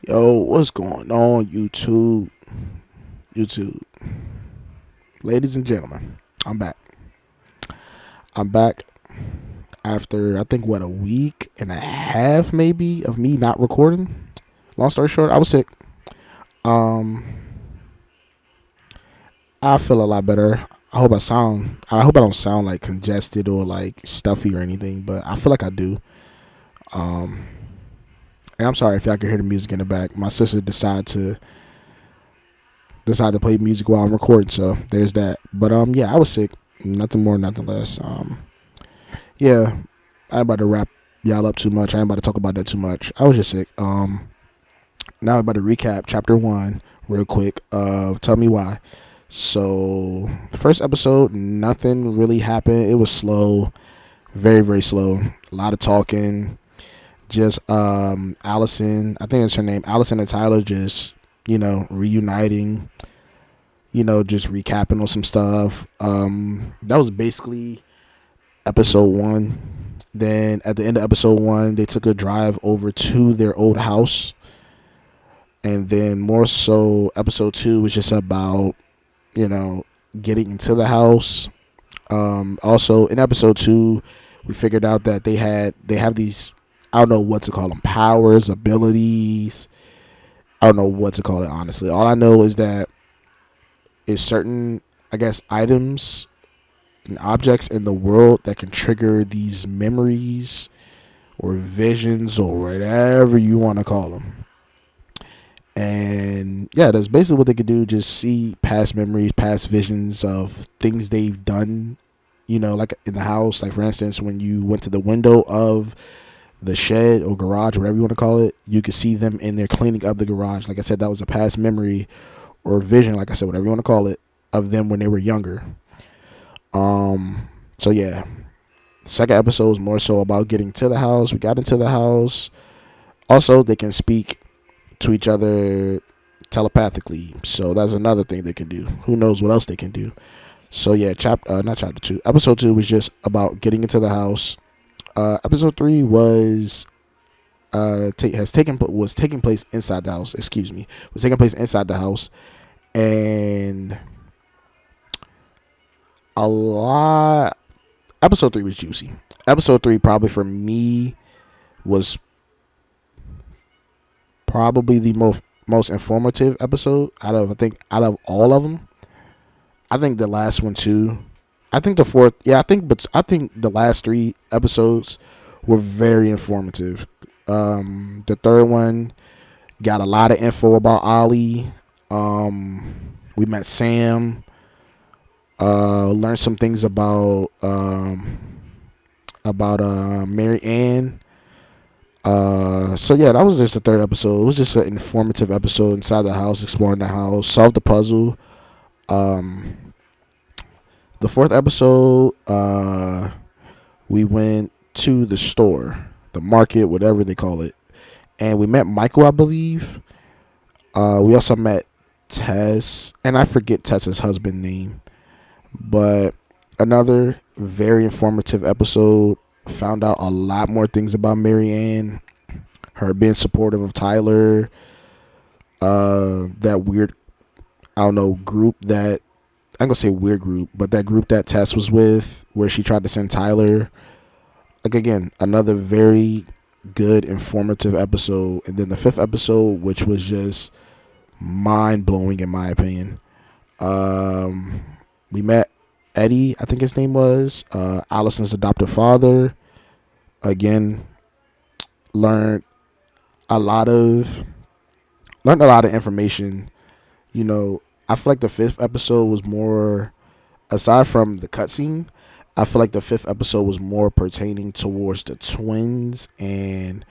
Yo, what's going on, YouTube? YouTube, ladies and gentlemen, I'm back. I'm back after I think a week and a half maybe of me not recording. Long story short, I was sick. Um, I feel a lot better. I hope I don't sound like congested or like stuffy or anything, but I feel like I do. Um, and I'm sorry if y'all can hear the music in the back. My sister decided to play music while I'm recording, so there's that. But yeah, I was sick. Nothing more, nothing less. Yeah, I ain't about to wrap y'all up too much. I ain't about to talk about that too much. I was just sick. Now I'm about to recap chapter one real quick of Tell Me Why. So the first episode, nothing really happened. It was slow, very very slow. A lot of talking. Just Alyson, I think that's her name. Alyson and Tyler just reuniting. Just recapping on some stuff. That was basically episode one. Then at the end of episode one, they took a drive over to their old house. And then more so, episode two was just about, you know, getting into the house. Also, in episode two, we figured out that they have these, I don't know what to call them, powers, abilities. I don't know what to call it, honestly. All I know is that it's certain, I guess, items and objects in the world that can trigger these memories or visions or whatever you want to call them. And yeah, that's basically what they could do. Just see past memories, past visions of things they've done, like in the house. Like, for instance, when you went to the window of the shed or garage, whatever you want to call it, you could see them in there cleaning up the garage. Like I said, that was a past memory or vision, like I said, whatever you want to call it, of them when they were younger. So yeah, the second episode was more so about getting to the house. We got into the house. Also, they can speak to each other telepathically, so that's another thing they can do. Who knows what else they can do? So yeah, not chapter two. Episode two was just about getting into the house. Episode three was taking place inside the house. Excuse me, was taking place inside the house, and a lot. Episode three was juicy. Episode three probably for me was probably the most informative episode out of all of them. I think the last one too. I think the fourth. Yeah, I think the last three episodes were very informative. The third one got a lot of info about Ollie. We met Sam. Learned some things about Mary Ann. So yeah, that was just the third episode. It was just an informative episode inside the house, exploring the house, solve the puzzle. Um, the fourth episode, we went to the store, the market, whatever they call it, and we met Michael, I believe. We also met Tess, and I forget Tess's husband name, but another very informative episode. Found out a lot more things about Mary Ann, her being supportive of Tyler, that weird, I don't know, group that, I'm gonna say weird group, but that group that Tess was with, where she tried to send Tyler. Like, again, another very good, informative episode. And then the fifth episode, which was just mind blowing in my opinion. We met Eddie, I think his name was, Allison's adoptive father. Again, learned a lot of information. I feel like the fifth episode was more, aside from the cutscene, I feel like the fifth episode was more pertaining towards the twins and,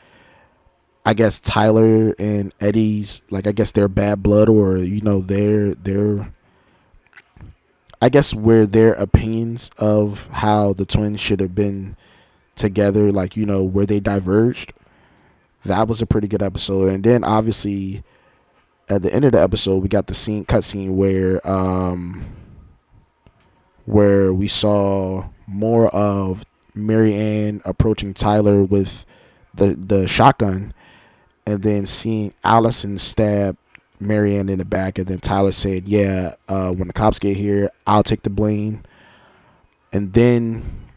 I guess, Tyler and Eddie's, like, I guess their bad blood, or their I guess where their opinions of how the twins should have been together, like, where they diverged. That was a pretty good episode. And then obviously at the end of the episode, we got the cutscene where we saw more of Mary Ann approaching Tyler with the shotgun, and then seeing Allison stab Marianne in the back, and then Tyler said, "Yeah, when the cops get here, I'll take the blame." And then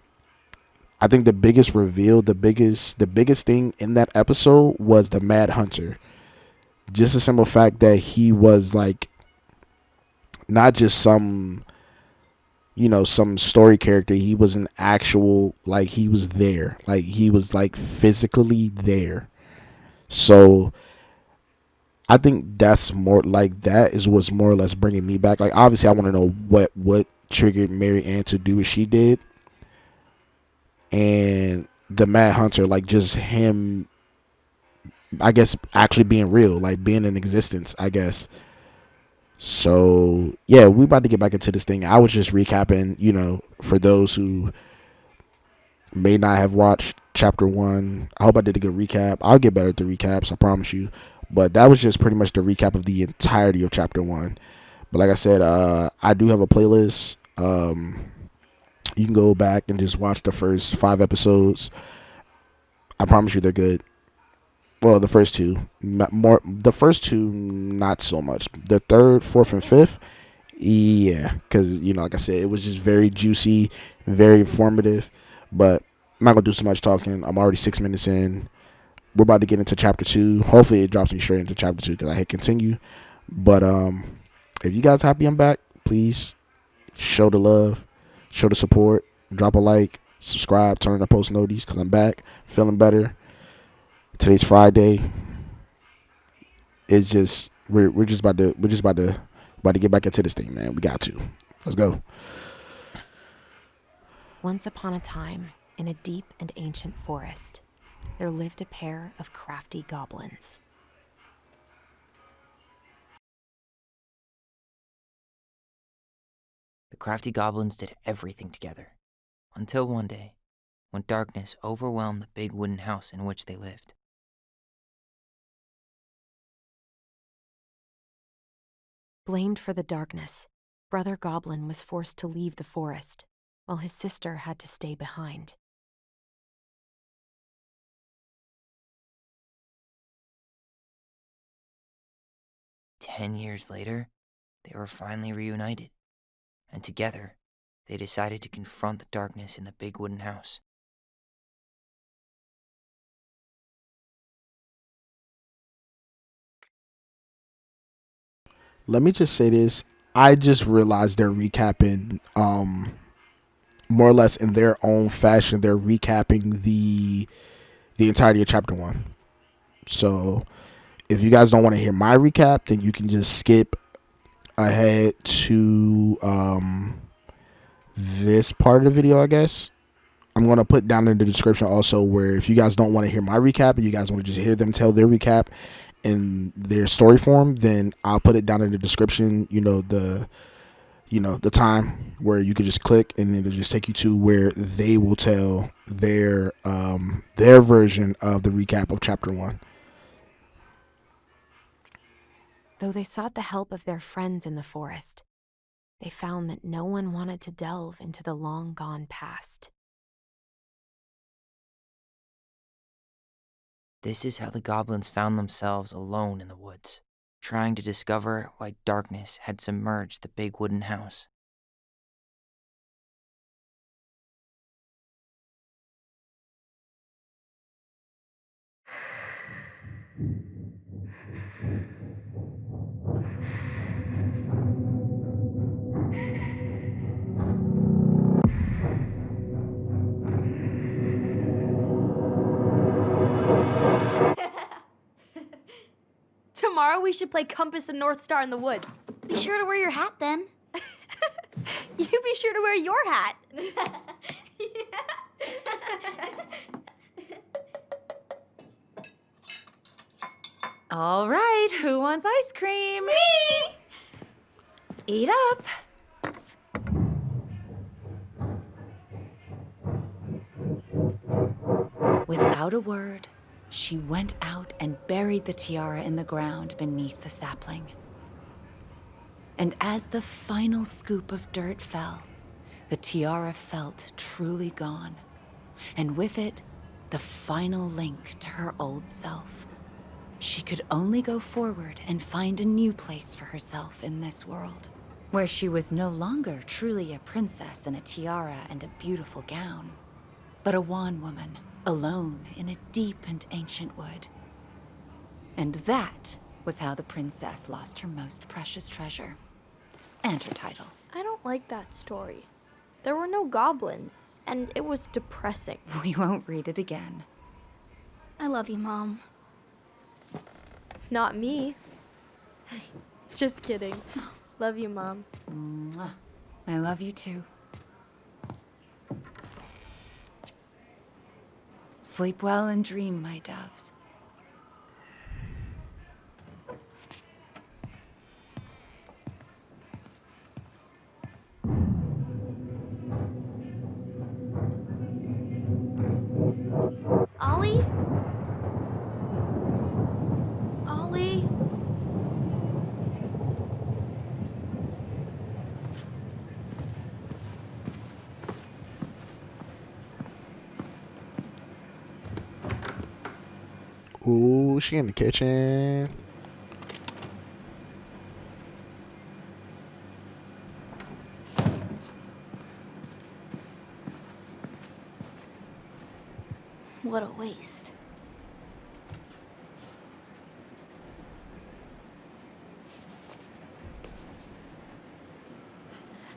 I think the biggest reveal, the biggest thing in that episode was the Mad Hunter. Just the simple fact that he was like not just some some story character. He was an actual, like, he was there, like he was like physically there. So I think that's more like, that is what's more or less bringing me back. Like, obviously I want to know what triggered Mary Ann to do what she did, and the Mad Hunter, like, just him, I guess, actually being real, like being in existence, I guess. So yeah, we about to get back into this thing. I was just recapping, for those who may not have watched chapter one. I hope I did a good recap. I'll get better at the recaps, I promise you. But that was just pretty much the recap of the entirety of chapter one. But like I said, I do have a playlist. You can go back and just watch the first 5 episodes. I promise you they're good. Well, the first two, not more. The first two, not so much. The third, fourth, and fifth, yeah, because like I said, it was just very juicy, very informative. But I'm not gonna do so much talking. I'm already 6 minutes in. We're about to get into chapter two. Hopefully, it drops me straight into chapter two because I hit continue. But if you guys happy I'm back, please show the love, show the support, drop a like, subscribe, turn on the post notices because I'm back, feeling better. Today's Friday. It's just we're just about to get back into this thing, man. We got to. Let's go. Once upon a time, in a deep and ancient forest, there lived a pair of crafty goblins. The crafty goblins did everything together, until one day, when darkness overwhelmed the big wooden house in which they lived. Blamed for the darkness, Brother Goblin was forced to leave the forest, while his sister had to stay behind. "10 years later, they were finally reunited, and together, they decided to confront the darkness in the big wooden house. Let me just say this. I just realized they're recapping, more or less in their own fashion. They're recapping the entirety of chapter one. So if you guys don't want to hear my recap, then you can just skip ahead to this part of the video, I guess. I'm going to put down in the description also where if you guys don't want to hear my recap and you guys want to just hear them tell their recap in their story form, then I'll put it down in the description, the time where you could just click and it'll just take you to where they will tell their version of the recap of chapter one. Though they sought the help of their friends in the forest, they found that no one wanted to delve into the long-gone past. This is how the goblins found themselves alone in the woods, trying to discover why darkness had submerged the big wooden house. Tomorrow we should play Compass and North Star in the woods. Be sure to wear your hat then. You be sure to wear your hat. All right, who wants ice cream? Me! Eat up. Without a word, she went out and buried the tiara in the ground beneath the sapling. And as the final scoop of dirt fell, the tiara felt truly gone, and with it, the final link to her old self. she could only go forward and find a new place for herself in this world, where she was no longer truly a princess in a tiara and a beautiful gown, but a wan woman, alone in a deep and ancient wood. And that was how the princess lost her most precious treasure, and her title. I don't like that story. There were no goblins, and it was depressing. We won't read it again. I love you, Mom. Not me. Just kidding. Love you, Mom. Mwah. I love you too. Sleep well and dream, my doves. Ollie? Ollie? Ooh, she in the kitchen. What a waste.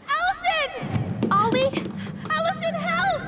Alyson! Ollie? Alyson, help!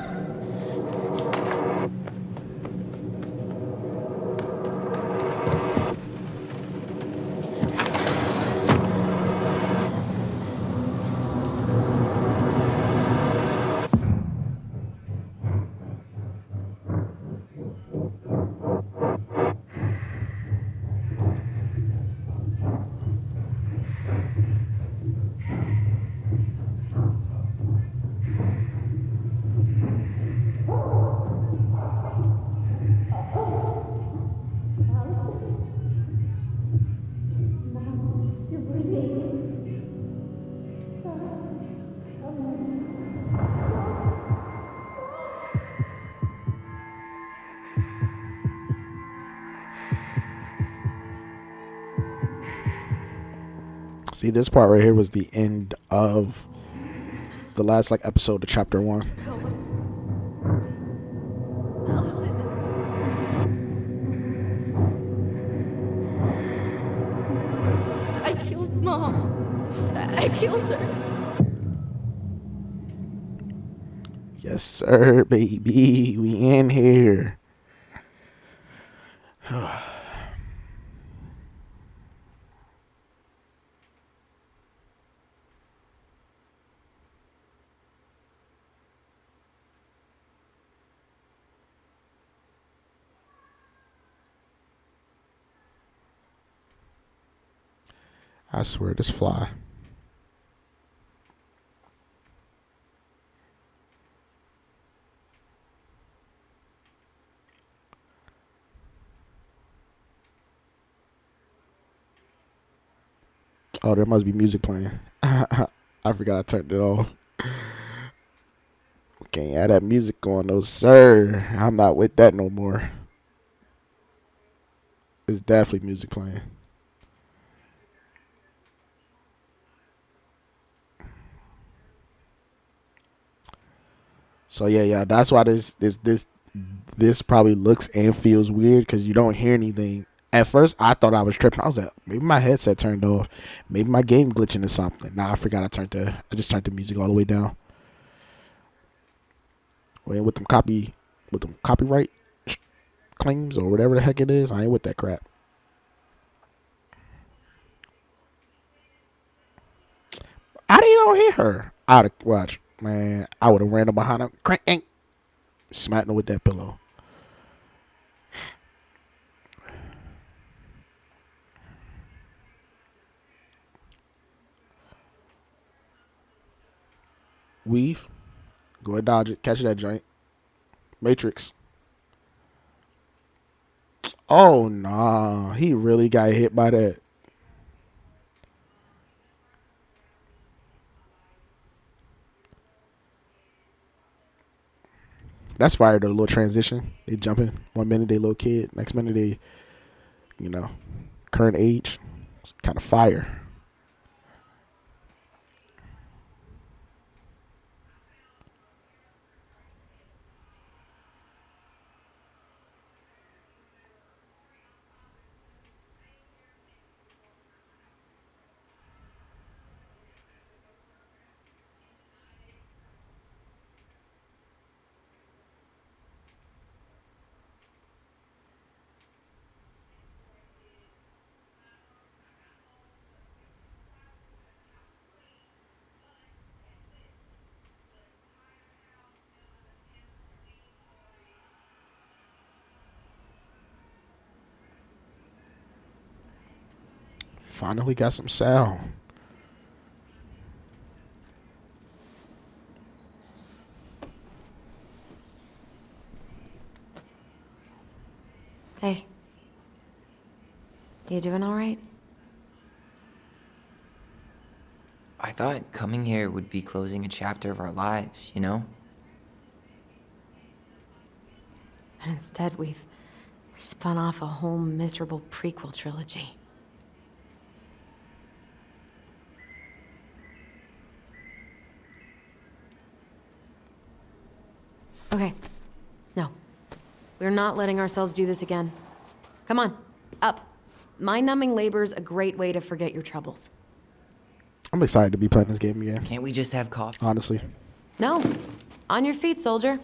See, this part right here was the end of the last episode of chapter 1. I killed Mom. I killed her. Yes, sir, baby. We in here. I swear, this fly. Oh, there must be music playing. I forgot I turned it off. Can't have that music on, no sir. I'm not with that no more. It's definitely music playing. So yeah, that's why this probably looks and feels weird because you don't hear anything. At first, I thought I was tripping. I was like, maybe my headset turned off. Maybe my game glitching or something. Nah, I forgot I just turned the music all the way down. Well, with them copyright claims or whatever the heck it is, I ain't with that crap. How do you don't hear her? I'd have watch, man. I would have ran up behind her, crank, smacking her with that pillow. Weave. Go ahead, dodge it. Catch that joint. Matrix. Oh, nah. He really got hit by that. That's fire, the little transition. They jumping. 1 minute they little kid. Next minute they, you know, current age. It's kind of fire. Finally got some sound. Hey. You doing all right? I thought coming here would be closing a chapter of our lives, you know? And instead, we've spun off a whole miserable prequel trilogy. Okay. No. We're not letting ourselves do this again. Come on. Up. Mind-numbing labor's a great way to forget your troubles. I'm excited to be playing this game again. Can't we just have coffee? Honestly. No. On your feet, soldier.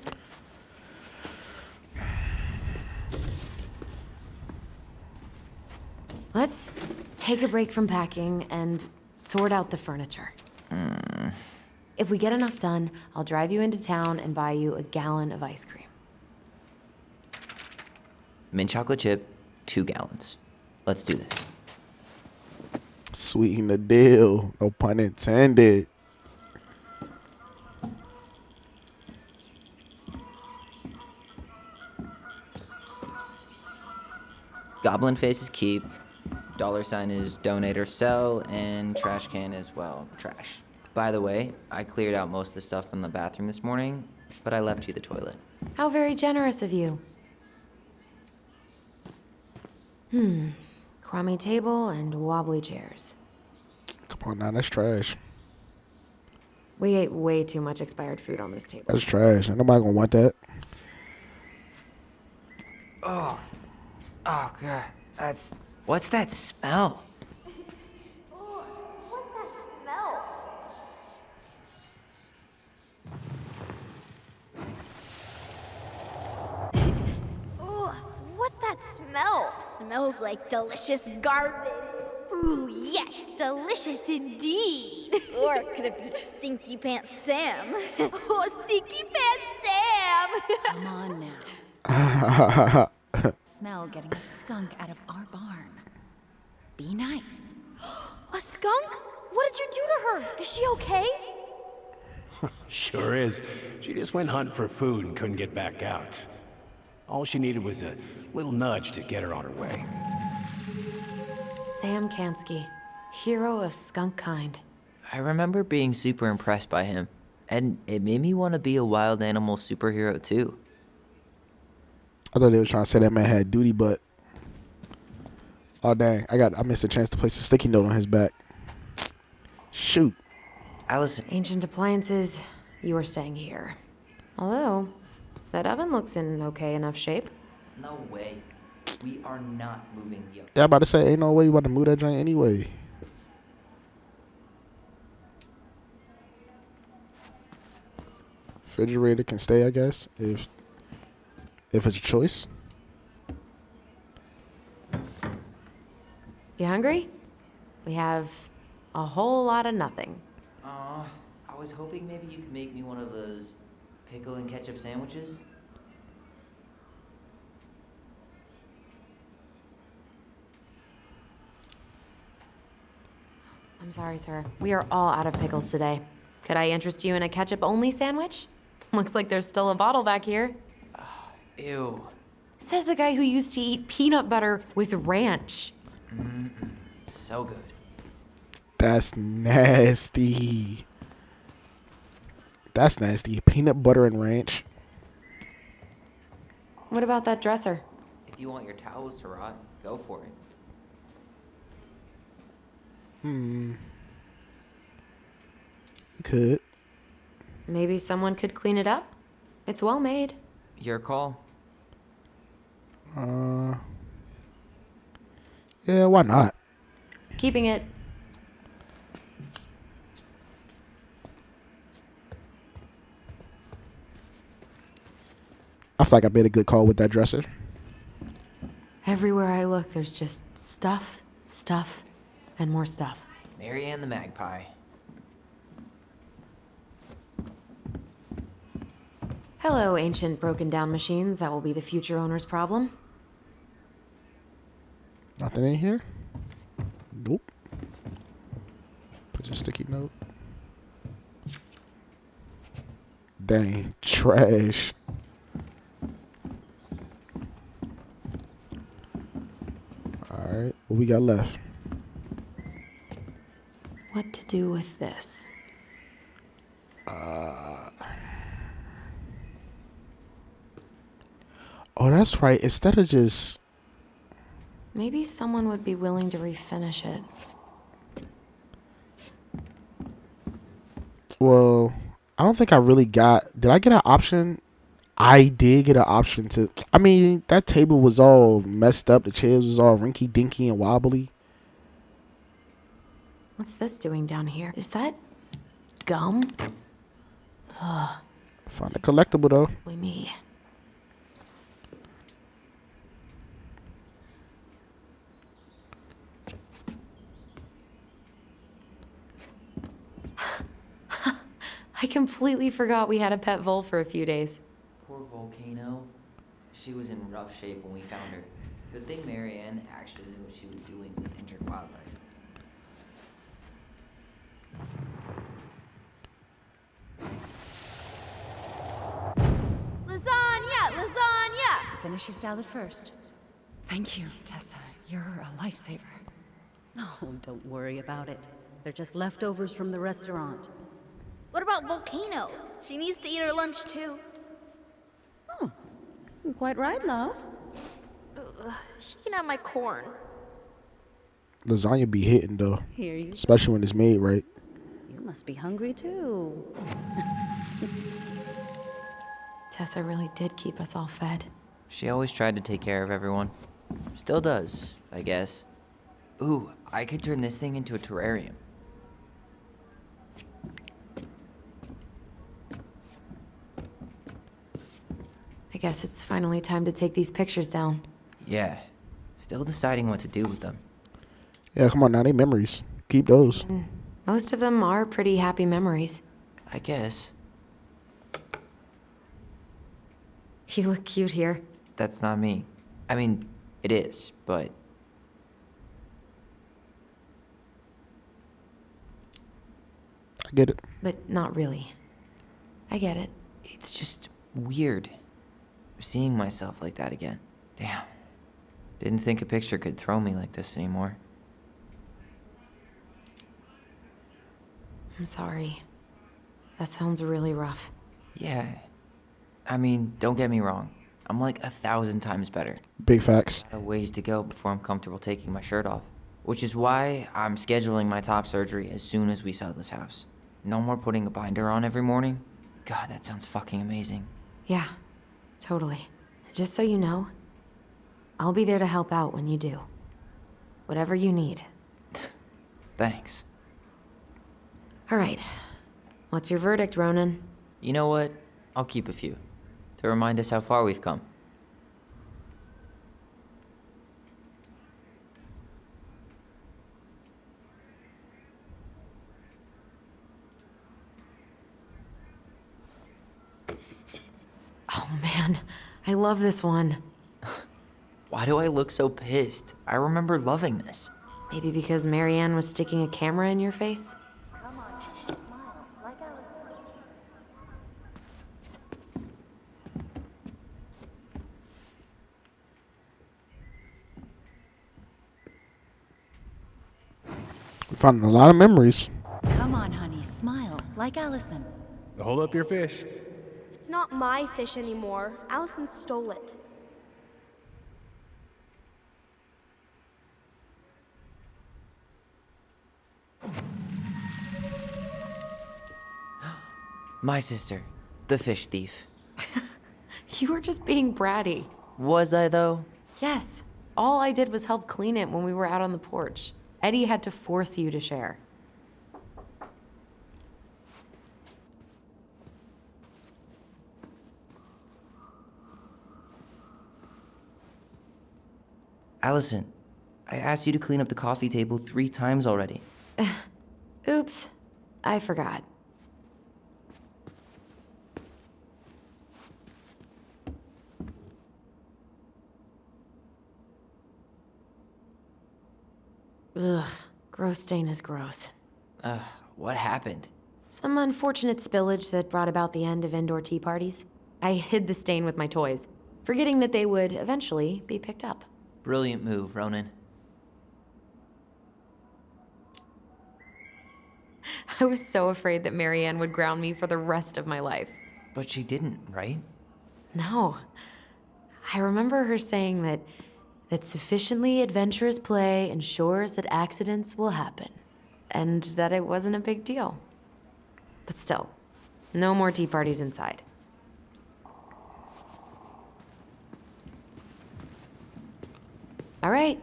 Let's take a break from packing and sort out the furniture. If we get enough done, I'll drive you into town and buy you a gallon of ice cream. Mint chocolate chip, 2 gallons. Let's do this. Sweeten the deal. No pun intended. Goblin face is keep. $sign is donate or sell, and trash can is, well, trash. By the way, I cleared out most of the stuff from the bathroom this morning, but I left you the toilet. How very generous of you. Crummy table and wobbly chairs. Come on now, that's trash. We ate way too much expired food on this table. That's trash. Ain't nobody gonna want that. Oh, God. What's that smell? What's that smell? What's that smell? Smells like delicious garbage. Ooh, yes, delicious indeed. Or could it be Stinky Pants Sam? Oh, Stinky Pants Sam! Come on now. Smell getting a skunk out of our barn. Be nice. A skunk? What did you do to her? Is she okay? Sure is. She just went hunting for food and couldn't get back out. All she needed was a little nudge to get her on her way. Sam Kansky, hero of skunk kind. I remember being super impressed by him, and it made me want to be a wild animal superhero too. I thought they were trying to say that man had duty, but oh dang, I missed a chance to place a sticky note on his back. Shoot. Alyson, Ancient appliances, you are staying here. Although, that oven looks in okay enough shape. no way. We are not moving the oven. Yeah, I'm about to say, ain't no way you about to move that joint anyway. Refrigerator can stay, I guess, if it's a choice. You hungry? We have a whole lot of nothing. I was hoping maybe you could make me one of those pickle and ketchup sandwiches. I'm sorry, sir. We are all out of pickles today. Could I interest you in a ketchup-only sandwich? Looks like there's still a bottle back here. Ew. Says the guy who used to eat peanut butter with ranch. So good. That's nasty. That's nasty. Peanut butter and ranch. What about that dresser? If you want your towels to rot, go for it. We could. Maybe someone could clean it up? It's well made. Your call. Yeah, why not? Keeping it. I feel like I made a good call with that dresser. Everywhere I look, there's just stuff, stuff, and more stuff. Marianne the Magpie. Hello, ancient broken down machines that will be the future owner's problem. Nothing in here? Nope. Put a sticky note. Dang, trash. Alright, what we got left? What to do with this? Oh, that's right. Instead of just... Maybe someone would be willing to refinish it. Well, I don't think I really got... Did I get an option? I did get an option to... I mean, that table was all messed up. The chairs was all rinky-dinky and wobbly. What's this doing down here? Is that gum? Found a collectible, though. Only me. I completely forgot we had a pet vole for a few days. Poor Volcano. She was in rough shape when we found her. Good thing Marianne actually knew what she was doing with injured wildlife. Lasagna! Lasagna! Finish your salad first. Thank you, Tessa. You're a lifesaver. Oh, don't worry about it. They're just leftovers from the restaurant. What about Volcano? She needs to eat her lunch too. Oh, quite right, love. She can have my corn. Lasagna be hitting, though. Here you. Especially when it's made right. You must be hungry too. Tessa really did keep us all fed. She always tried to take care of everyone. Still does, I guess. Ooh, I could turn this thing into a terrarium. I guess it's finally time to take these pictures down. Yeah, still deciding what to do with them. Yeah, come on now. They memories. Keep those. Most of them are pretty happy memories. I guess. You look cute here. That's not me. I mean, it is, but... I get it. But not really. I get it. It's just weird. Seeing myself like that again. Damn. Didn't think a picture could throw me like this anymore. I'm sorry. That sounds really rough. Yeah. I mean, don't get me wrong. I'm like 1,000 times better. Big facts. A ways to go before I'm comfortable taking my shirt off. Which is why I'm scheduling my top surgery as soon as we sell this house. No more putting a binder on every morning. God, that sounds fucking amazing. Yeah, totally. Just so you know, I'll be there to help out when you do. Whatever you need. Thanks. All right. What's your verdict, Ronan? You know what? I'll keep a few. To remind us how far we've come. Oh man, I love this one. Why do I look so pissed? I remember loving this. Maybe because Marianne was sticking a camera in your face? We found a lot of memories. Come on, honey, smile, like Alyson. Hold up your fish. It's not my fish anymore. Alyson stole it. My sister, the fish thief. You were just being bratty. Was I, though? Yes. All I did was help clean it when we were out on the porch. Eddie had to force you to share. Alyson, I asked you to clean up the coffee table 3 times already. Oops. I forgot. Ugh. Gross stain is gross. What happened? Some unfortunate spillage that brought about the end of indoor tea parties. I hid the stain with my toys, forgetting that they would eventually be picked up. Brilliant move, Ronan. I was so afraid that Marianne would ground me for the rest of my life. But she didn't, right? No. I remember her saying that sufficiently adventurous play ensures that accidents will happen, and that it wasn't a big deal. But still, no more tea parties inside. All right,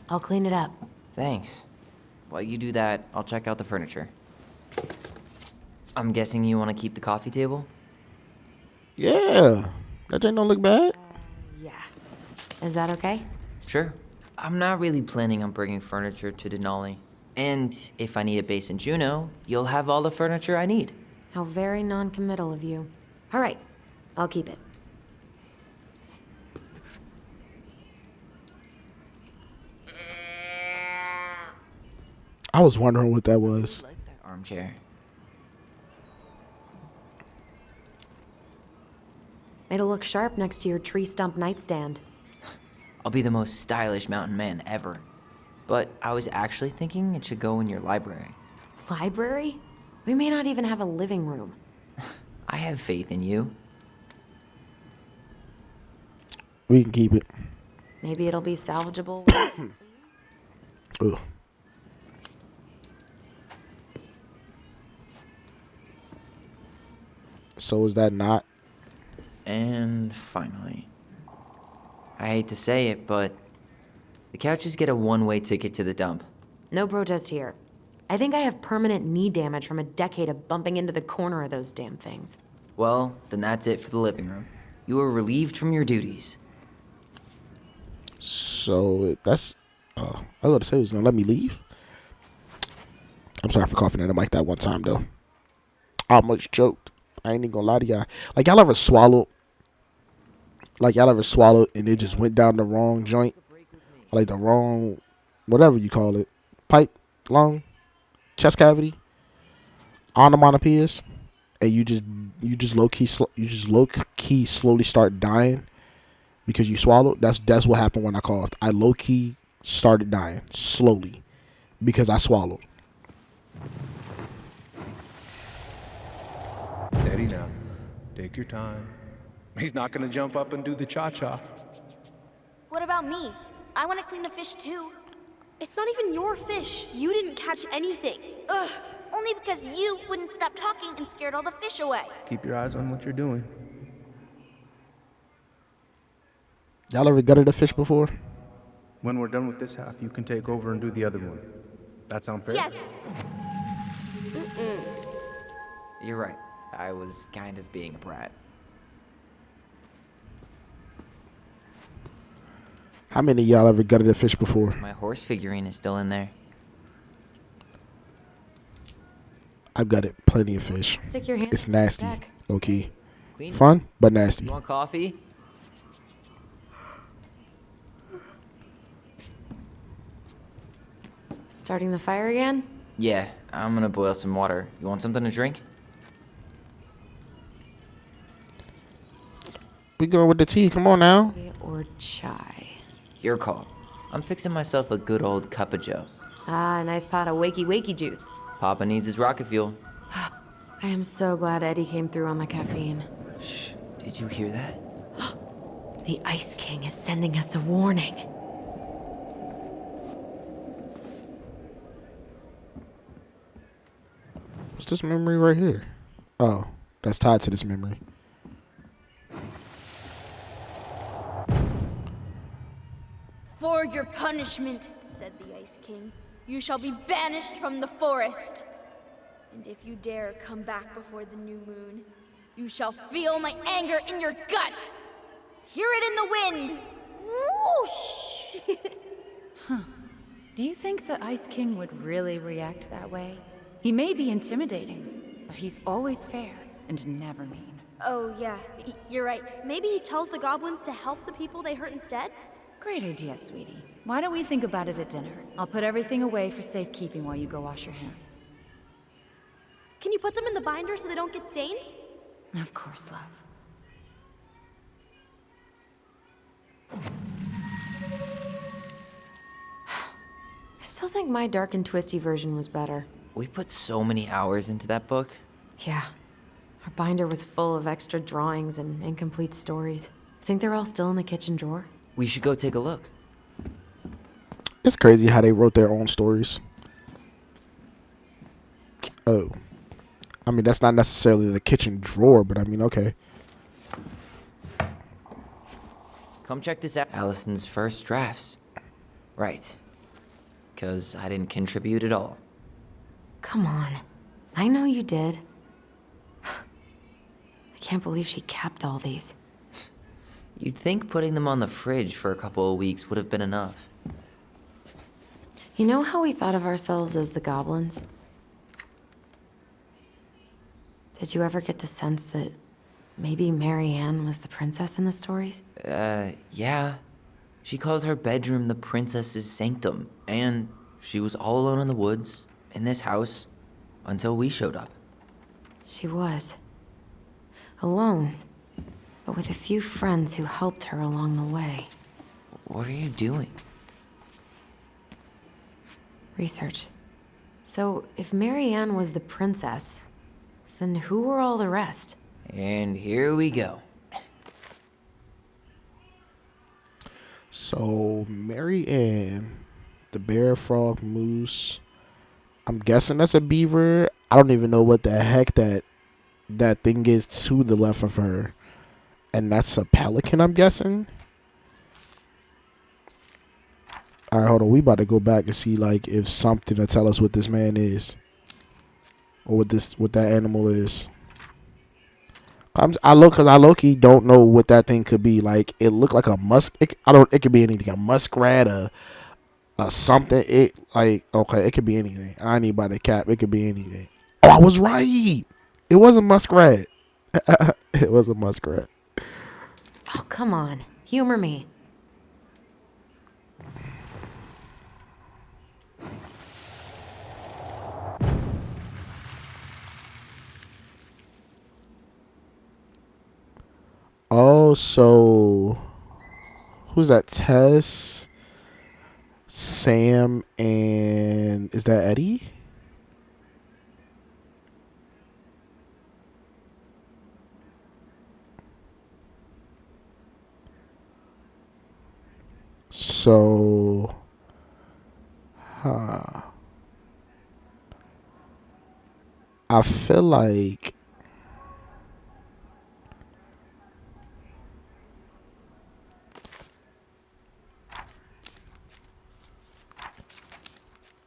I'll clean it up. Thanks. While you do that, I'll check out the furniture. I'm guessing you want to keep the coffee table? Yeah, that thing don't look bad. Yeah. Is that okay? Sure. I'm not really planning on bringing furniture to Denali. And if I need a base in Juneau, you'll have all the furniture I need. How very non-committal of you. All right, I'll keep it. I was wondering what that was. I like that armchair. It'll look sharp next to your tree stump nightstand. I'll be the most stylish mountain man ever. But I was actually thinking it should go in your library. Library? We may not even have a living room. I have faith in you. We can keep it. Maybe it'll be salvageable. Ugh. So is that not? And finally, I hate to say it, but the couches get a one-way ticket to the dump. No protest here. I think I have permanent knee damage from a decade of bumping into the corner of those damn things. Well, then that's it for the living room. You are relieved from your duties. So that's. I was about to say, it was gonna let me leave. I'm sorry for coughing in the mic that one time though. I almost choked. I ain't even gonna lie to y'all. Like y'all ever swallowed? Like y'all ever swallowed and it just went down the wrong joint, like the wrong, whatever you call it, pipe, lung, chest cavity, onomatopoeias, and you just low key slowly start dying because you swallowed. That's what happened when I coughed. I low key started dying slowly because I swallowed. Steady now. Take your time. He's not gonna jump up and do the cha-cha. What about me? I want to clean the fish too. It's not even your fish. You didn't catch anything. Ugh, only because you wouldn't stop talking and scared all the fish away. Keep your eyes on what you're doing. Y'all ever gutted a fish before? When we're done with this half, you can take over and do the other one. That sound fair? Yes. You're right. I was kind of being a brat. How many of y'all ever gutted a fish before? My horse figurine is still in there. I've gutted plenty of fish. Stick your hand It's in the nasty, back. low key. Clean. Fun, but nasty. You want coffee? Starting the fire again? Yeah, I'm gonna boil some water. You want something to drink? We going with the tea. Come on now. Coffee or chai? Your call. I'm fixing myself a good old cup of joe. Ah, a nice pot of wakey juice. Papa needs his rocket fuel. I am so glad Eddie came through on the caffeine. Shh, did you hear that? The Ice King is sending us a warning. What's this memory right here? Oh, that's tied to this memory. For your punishment, said the Ice King, you shall be banished from the forest. And if you dare come back before the new moon, you shall feel my anger in your gut. Hear it in the wind. Whoosh! Do you think the Ice King would really react that way? He may be intimidating, but he's always fair and never mean. Oh, yeah, you're right. Maybe he tells the goblins to help the people they hurt instead? Great idea, sweetie. Why don't we think about it at dinner? I'll put everything away for safekeeping while you go wash your hands. Can you put them in the binder so they don't get stained? Of course, love. I still think my dark and twisty version was better. We put so many hours into that book. Yeah. Our binder was full of extra drawings and incomplete stories. Think they're all still in the kitchen drawer? We should go take a look. It's crazy how they wrote their own stories. Oh. I mean, that's not necessarily the kitchen drawer, but I mean, okay. Come check this out. Allison's first drafts. Right. Because I didn't contribute at all. Come on. I know you did. I can't believe she kept all these. You'd think putting them on the fridge for a couple of weeks would have been enough. You know how we thought of ourselves as the goblins? Did you ever get the sense that maybe Mary Ann was the princess in the stories? Yeah. She called her bedroom the princess's sanctum, and she was all alone in the woods, in this house, until we showed up. She was. Alone, but with a few friends who helped her along the way. What are you doing? Research. So, if Mary Ann was the princess, then who were all the rest? And here we go. So, Mary Ann, the bear, frog, moose. I'm guessing that's a beaver. I don't even know what the heck that thing is to the left of her. And that's a pelican, I'm guessing. All right, hold on. We about to go back and see like if something to tell us what this man is, or what that animal is. I low-key don't know what that thing could be. Like it looked like a it could be anything. A muskrat, a something. It like okay, it could be anything. I ain't by the cap. It could be anything. Oh, I was right. It was a muskrat. It was a muskrat. Oh, come on. Humor me. Oh, so who's that? Tess, Sam, and is that Eddie? So, I feel like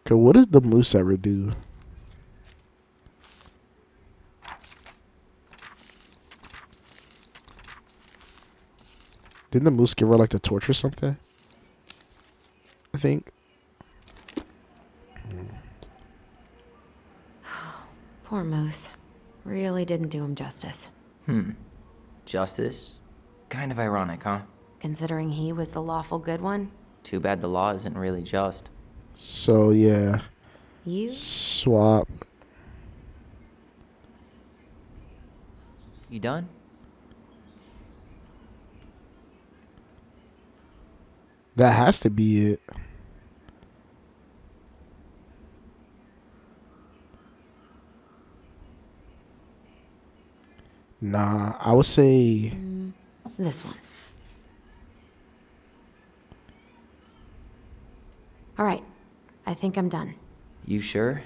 okay, what does the moose ever do? Didn't the moose give her like the torch or something? I think. Poor Moose. Really didn't do him justice. Justice? Kind of ironic, huh? Considering he was the lawful good one. Too bad the law isn't really just. So yeah. You? Swap. You done? That has to be it. Nah, I would say This one. All right. I think I'm done. You sure?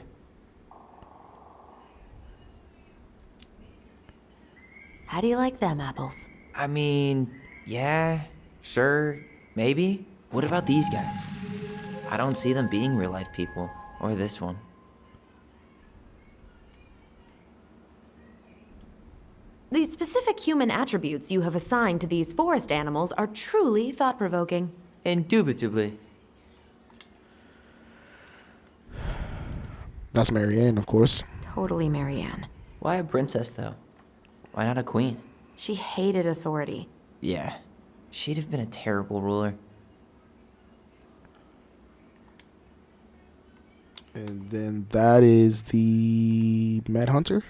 How do you like them apples? I mean, yeah, sure, maybe. What about these guys? I don't see them being real life people, or this one. The specific human attributes you have assigned to these forest animals are truly thought-provoking. Indubitably. That's Marianne, of course. Totally Marianne. Why a princess, though? Why not a queen? She hated authority. Yeah, she'd have been a terrible ruler. And then that is the Mad Hunter.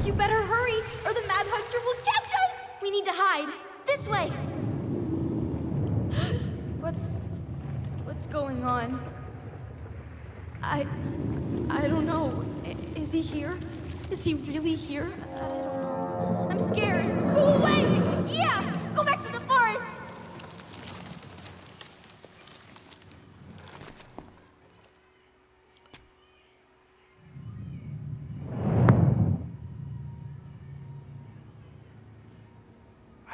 You better hurry, or the Mad Hunter will catch us! We need to hide. This way! What's going on? I don't know. Is he here? Is he really here? I don't know. I'm scared. Go away! Yeah! Go back to the forest!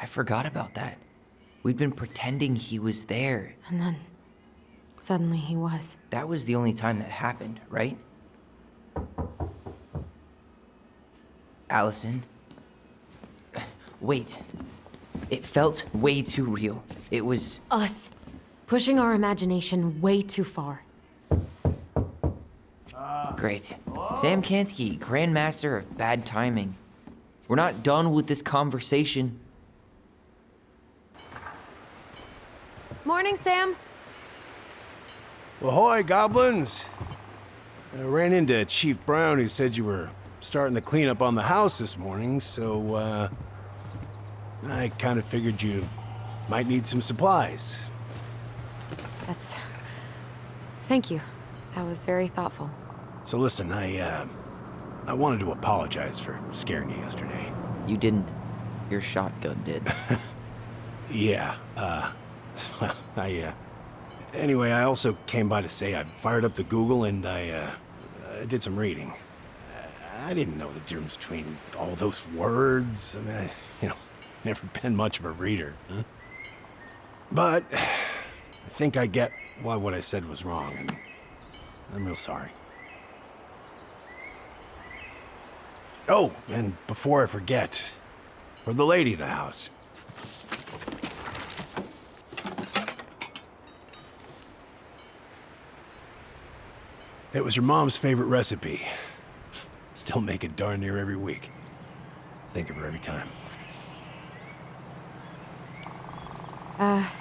I forgot about that. We'd been pretending he was there. And then, suddenly he was. That was the only time that happened, right? Alyson. Wait. It felt way too real. It was... Us. Pushing our imagination way too far. Great. Sam Kansky, Grandmaster of Bad Timing. We're not done with this conversation. Morning, Sam. Ahoy, goblins! I ran into Chief Brown, who said you were starting the cleanup on the house this morning, so, I kind of figured you might need some supplies. Thank you. That was very thoughtful. So listen, I wanted to apologize for scaring you yesterday. You didn't. Your shotgun did. Yeah, well, anyway, I also came by to say I fired up the Google and I did some reading. I didn't know the difference between all those words. I mean, never been much of a reader. Huh? But I think I get why what I said was wrong, and I'm real sorry. Oh, and before I forget, for the lady of the house. It was your mom's favorite recipe. Still make it darn near every week. Think of her every time.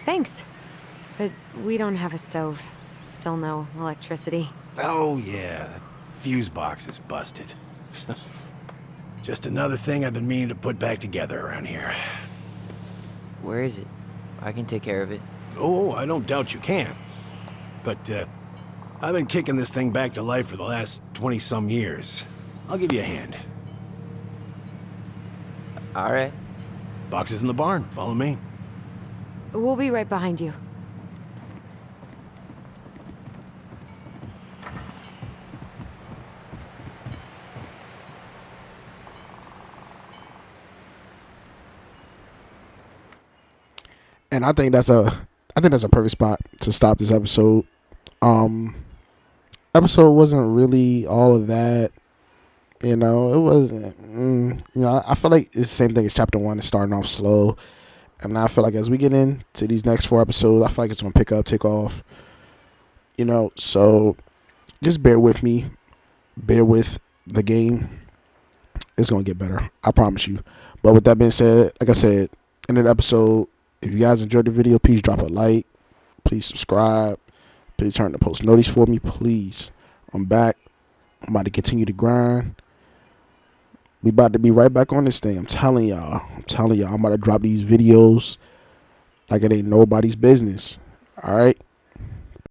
Thanks. But we don't have a stove. Still no electricity. Oh, yeah. That fuse box is busted. Just another thing I've been meaning to put back together around here. Where is it? I can take care of it. Oh, I don't doubt you can. But, I've been kicking this thing back to life for the last 20-some years. I'll give you a hand. All right. Box is in the barn. Follow me. We'll be right behind you. And I think that's a perfect spot to stop this episode. Episode wasn't really all of that. It wasn't. I feel like it's the same thing as chapter 1. It's starting off slow, and I feel like as we get into these next 4 episodes, I feel like it's gonna pick up, take off. So just bear with me, bear with the game. It's gonna get better, I promise you. But with that being said, like I said in the episode, if you guys enjoyed the video, please drop a like, please subscribe, please turn the post notice for me, please. I'm back. I'm about to continue to grind. We about to be right back on this thing. I'm telling y'all. I'm about to drop these videos like it ain't nobody's business. All right.